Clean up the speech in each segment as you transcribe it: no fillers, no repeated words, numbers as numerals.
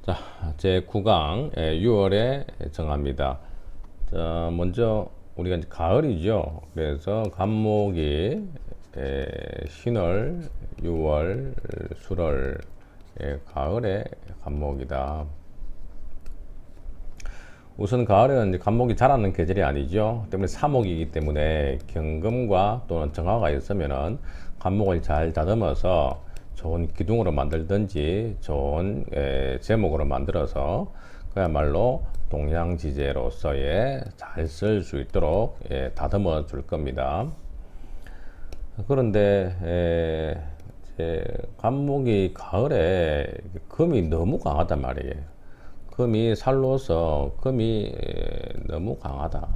자, 제 9강 6월에 정합니다. 자, 먼저 우리가 이제 가을이죠. 그래서 간목이 신월, 6월, 술월 가을의 간목이다. 우선 가을에는 이제 간목이 자라는 계절이 아니죠. 때문에 사목이기 때문에 경금과 또는 정화가 있으면은 간목을 잘 다듬어서 좋은 기둥으로 만들든지 좋은 제목으로 만들어서 그야말로 동양지제로서의 잘 쓸 수 있도록 다듬어 줄 겁니다. 그런데 간목이 가을에 금이 너무 강하단 말이에요. 금이 살로서 금이 너무 강하다.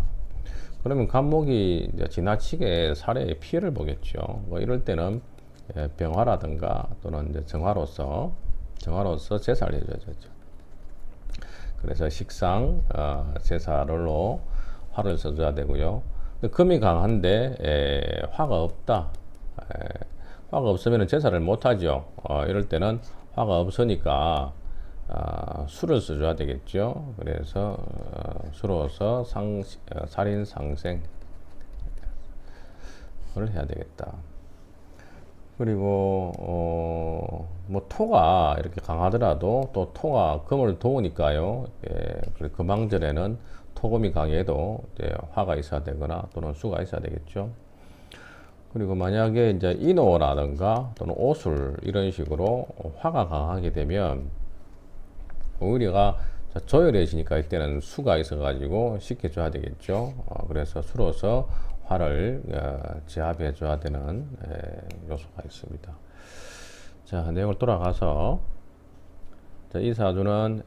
그러면 간목이 지나치게 살에 피해를 보겠죠. 뭐 이럴 때는 병화라든가 또는 이제 정화로서 제사를 해줘야죠. 그래서 식상 제사를로 화를 써줘야 되고요. 금이 강한데 화가 없다. 화가 없으면 제사를 못하죠. 이럴 때는 화가 없으니까 수를 써줘야 되겠죠. 그래서 수로서 살인 상생을 해야 되겠다. 그리고 뭐 토가 이렇게 강하더라도 또 토가 금을 도우니까요. 그리고 금왕절에는 토금이 강해도 화가 있어야 되거나 또는 수가 있어야 되겠죠. 그리고 만약에 이제 인호라든가 또는 오술 이런 식으로 화가 강하게 되면 오히려가 조열해지니까 이때는 수가 있어가지고 쉽게 줘야 되겠죠. 그래서 수로서 화를 제압해 줘야 되는 요소가 있습니다. 자, 내용을 돌아가서 이 사주는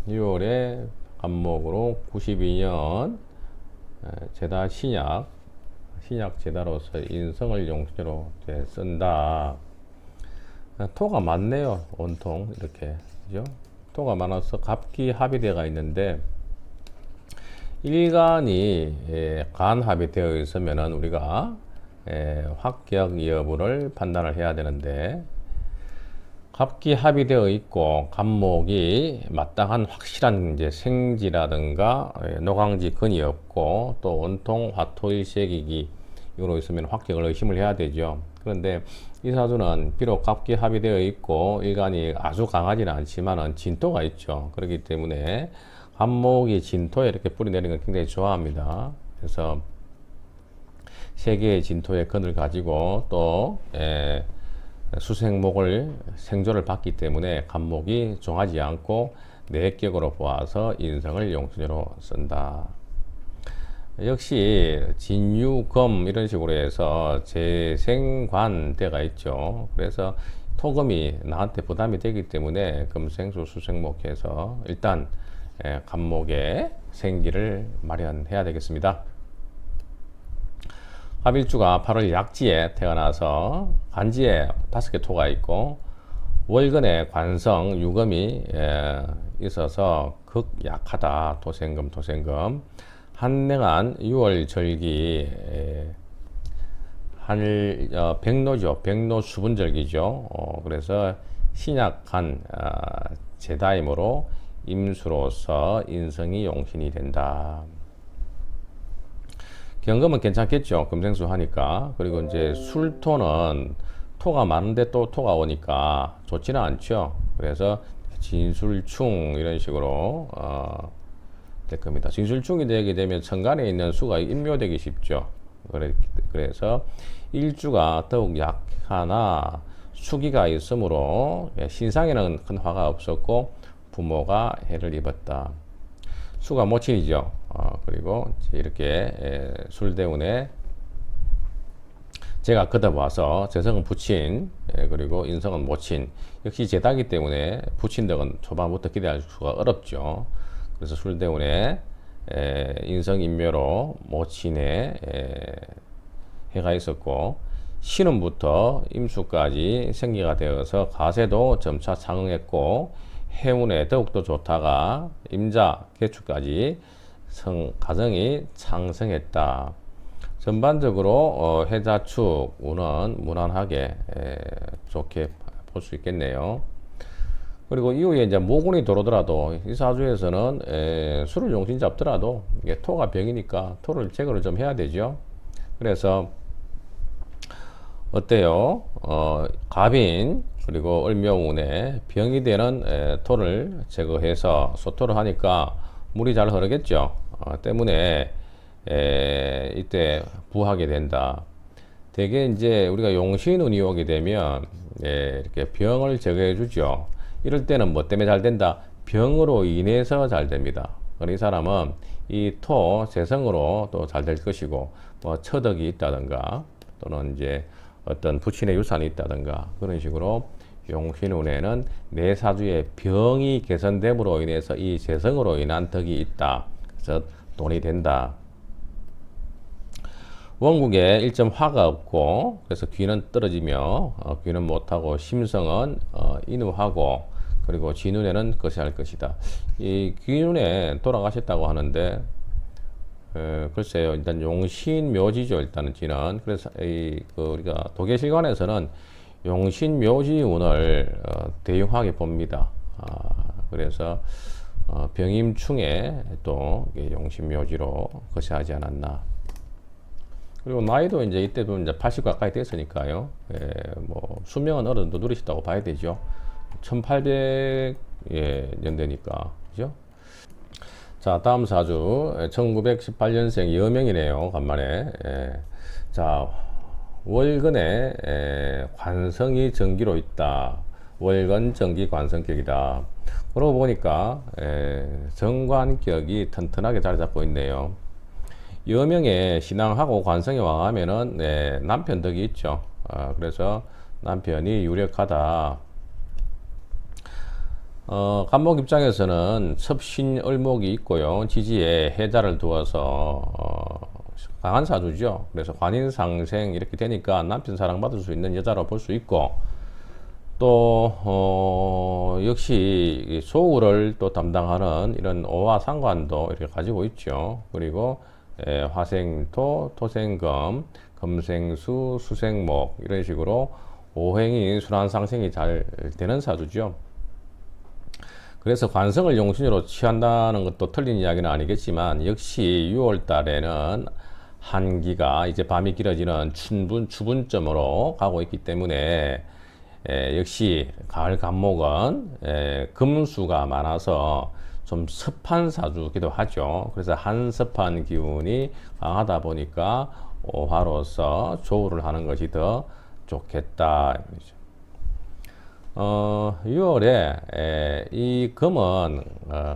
6월에 간목으로 92년 제다 신약 제다로서 인성을 용신으로 쓴다. 토가 많네요. 온통 이렇게 그죠? 토가 많아서 갑기 합의대가 있는데 일간이 간합이 되어 있으면은 우리가 합격 여부를 판단을 해야 되는데 갑기 합의되어 있고 간목이 마땅한 확실한 이제 생지라든가 노강지 근이 없고 또 온통 화토일색이기 이로 있으면 합격을 의심을 해야 되죠. 그런데 이 사주는 비록 갑기 합의되어 있고 일간이 아주 강하지는 않지만은 진토가 있죠. 그렇기 때문에 간목이 진토에 이렇게 뿌리 내리는 걸 굉장히 좋아합니다. 그래서 세 개의 진토의 근을 가지고 또 수생목을 생조를 받기 때문에 간목이 종하지 않고 내격으로 보아서 인성을 용수제로 쓴다. 역시 진유검 이런 식으로 해서 재생관대가 있죠. 그래서 토금이 나한테 부담이 되기 때문에 금생수 수생목해서 일단 간목의 생기를 마련해야 되겠습니다. 합일주가 8월 약지에 태어나서 간지에 5개 토가 있고 월근에 관성 유금이 있어서 극약하다. 토생금 한랭한 6월 절기 백로죠. 백로 수분절기죠. 그래서 신약한 제다임으로 임수로서 인성이 용신이 된다. 경금은 괜찮겠죠. 금생수 하니까. 그리고 이제 술토는 토가 많은데 또 토가 오니까 좋지는 않죠. 그래서 진술충 이런 식으로 될 겁니다. 진술충이 되게 되면 천간에 있는 수가 인묘되기 쉽죠. 그래서 일주가 더욱 약하나 수기가 있으므로 신상에는 큰 화가 없었고 부모가 해를 입었다. 수가 모친이죠. 그리고 이렇게 술대운에 제가 걷어봐서 재성은 부친 그리고 인성은 모친 역시 제다기 때문에 부친덕은 초반부터 기대할 수가 어렵죠. 그래서 술대운에 인성인묘로 모친에 해가 있었고 신운부터 임수까지 생기가 되어서 가세도 점차 상응했고 해운에 더욱더 좋다가 임자 개축까지 가정이 창성했다. 전반적으로 해자축 운은 무난하게 좋게 볼 수 있겠네요. 그리고 이후에 이제 모군이 들어오더라도 이 사주에서는 술을 용신 잡더라도 이게 토가 병이니까 토를 제거를 좀 해야 되죠. 그래서 어때요? 갑인 그리고 을묘운에 병이 되는 토를 제거해서 소토를 하니까 물이 잘 흐르겠죠. 때문에 이때 부하게 된다. 대개 이제 우리가 용신운이 오게 되면 이렇게 병을 제거해 주죠. 이럴 때는 뭐 때문에 잘 된다? 병으로 인해서 잘 됩니다. 이 사람은 이 토, 재성으로 또 잘 될 것이고, 뭐 처덕이 있다든가, 또는 이제 어떤 부친의 유산이 있다든가, 그런 식으로 용신운에는 내 사주의 병이 개선됨으로 인해서 이 재성으로 인한 덕이 있다. 그래서 돈이 된다. 원국에 일점 화가 없고 그래서 귀는 떨어지며 귀는 못하고 심성은 인후하고 그리고 진운에는 것이 할 것이다. 이 귀운에 돌아가셨다고 하는데 글쎄요. 일단 용신묘지죠. 일단은 지는 그래서 우리가 도계실관에서는 용신묘지운을 대용하게 봅니다. 그래서 병임충에 또 용신묘지로 거시하지 않았나. 그리고 나이도 이제 이때도 이제 80 가까이 됐으니까요. 뭐 수명은 어느 정도 누리셨다고 봐야 되죠. 1800년대니까 그죠? 자, 다음 사주 1918년생 여명이네요. 간만에. 자, 월근에 관성이 정기로 있다. 월근 정기 관성격이다. 그러고 보니까 정관격이 튼튼하게 자리 잡고 있네요. 여명에 신앙하고 관성이 왕하면은 남편 덕이 있죠. 그래서 남편이 유력하다. 간목 입장에서는 첩신을목이 있고요. 지지에 해자를 두어서 강한 사주죠. 그래서 관인상생 이렇게 되니까 남편 사랑받을 수 있는 여자로 볼 수 있고 또 역시 소우를 또 담당하는 이런 오화 상관도 이렇게 가지고 있죠. 그리고 화생토, 토생금, 금생수, 수생목 이런 식으로 오행이 순환상생이 잘 되는 사주죠. 그래서 관성을 용신으로 취한다는 것도 틀린 이야기는 아니겠지만 역시 6월 달에는 한기가 이제 밤이 길어지는 추분점으로 가고 있기 때문에 역시 가을 간목은 금수가 많아서 좀 습한 사주기도 하죠. 그래서 한습한 기운이 강하다 보니까 오화로서 조우를 하는 것이 더 좋겠다. 6월에 이 금은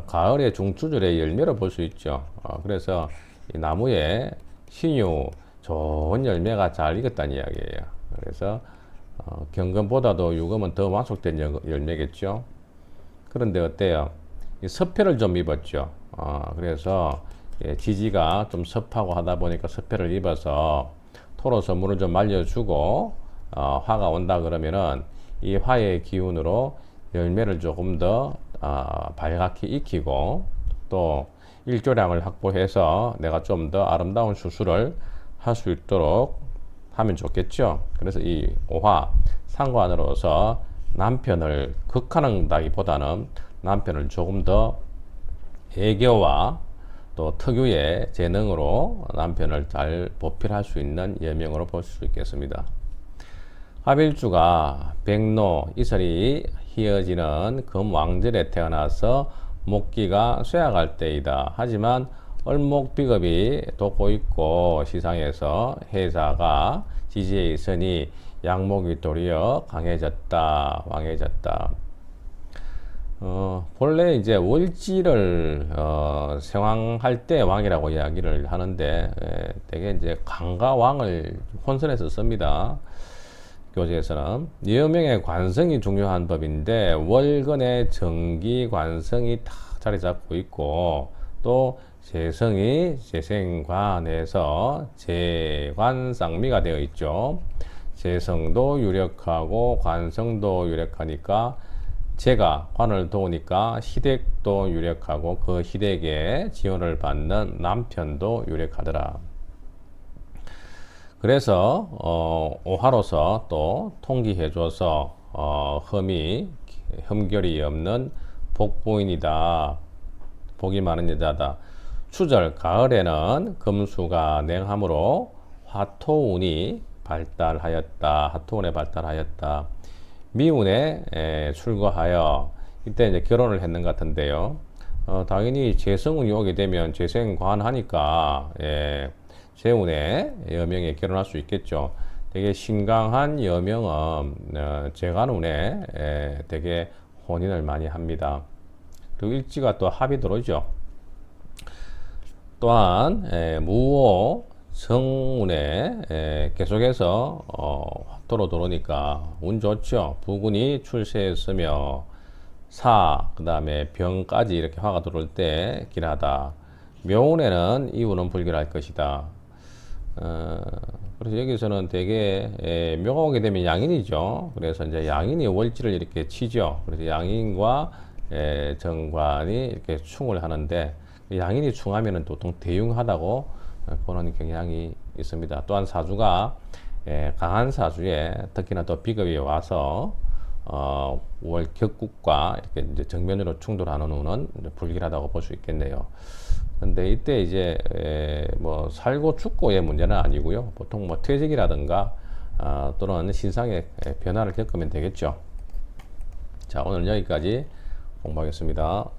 가을의 중추절의 열매로 볼 수 있죠. 그래서 이 나무에 신유 좋은 열매가 잘 익었다는 이야기예요. 그래서 경금보다도 유금은 더 완숙된 열매겠죠. 그런데 어때요? 이 섭해를 좀 입었죠. 그래서 지지가 좀 섭하고 하다 보니까 섭해를 입어서 토로서 물을 좀 말려주고 화가 온다 그러면은 이 화의 기운으로 열매를 조금 더 발갛게 익히고 또 일조량을 확보해서 내가 좀 더 아름다운 수술을 할 수 있도록 하면 좋겠죠. 그래서 이 오화 상관으로서 남편을 극하는다기보다는 남편을 조금 더 애교와 또 특유의 재능으로 남편을 잘 보필할 수 있는 여명으로 볼 수 있겠습니다. 합일주가 백로 이설이 희어지는 금왕절에 태어나서 목기가 쇠약할 때이다. 하지만 을목비겁이 돋고 있고 시상에서 해자가 지지에 있으니 양목이 도리어 강해졌다. 왕해졌다. 본래 이제 월지를 생황할 때 왕이라고 이야기를 하는데 되게 이제 강과 왕을 혼선해서 씁니다. 교재에서는 여명의 관성이 중요한 법인데 월근의 정기 관성이 딱 자리 잡고 있고 또 재성이 재생관에서 재관상미가 되어 있죠. 재성도 유력하고 관성도 유력하니까 재가 관을 도우니까 희댁도 유력하고 그 희댁의 지원을 받는 남편도 유력하더라. 그래서 오화로서 또 통기해줘서 험이 흠결이 없는 복부인이다. 복이 많은 여자다. 추절 가을에는 금수가 냉함으로 화토운이 발달하였다. 화토운에 발달하였다. 미운에 출거하여 이때 이제 결혼을 했는 것 같은데요. 당연히 재성운이 오게 되면 재생관하니까 재운에 여명에 결혼할 수 있겠죠. 되게 신강한 여명은 재간운에 되게 혼인을 많이 합니다. 그리고 일지가 또 합이 들어오죠. 또한 무오 정운에 계속해서 화토로 들어오니까 운 좋죠. 부군이 출세했으며 사, 그 다음에 병까지 이렇게 화가 들어올 때 길하다. 묘운에는 이 운은 불길할 것이다. 그래서 여기서는 되게 묘가 오게 되면 양인이죠. 그래서 이제 양인이 월지를 이렇게 치죠. 그래서 양인과 정관이 이렇게 충을 하는데 양인이 충하면은 보통 대흉하다고 보는 경향이 있습니다. 또한 사주가 강한 사주에 특히나 또 비겁이 와서 월 격국과 이렇게 이제 정면으로 충돌하는 운은 불길하다고 볼 수 있겠네요. 근데 이때 이제 뭐 살고 죽고의 문제는 아니고요. 보통 뭐 퇴직이라든가 또는 신상의 변화를 겪으면 되겠죠. 자, 오늘 여기까지 공부하겠습니다.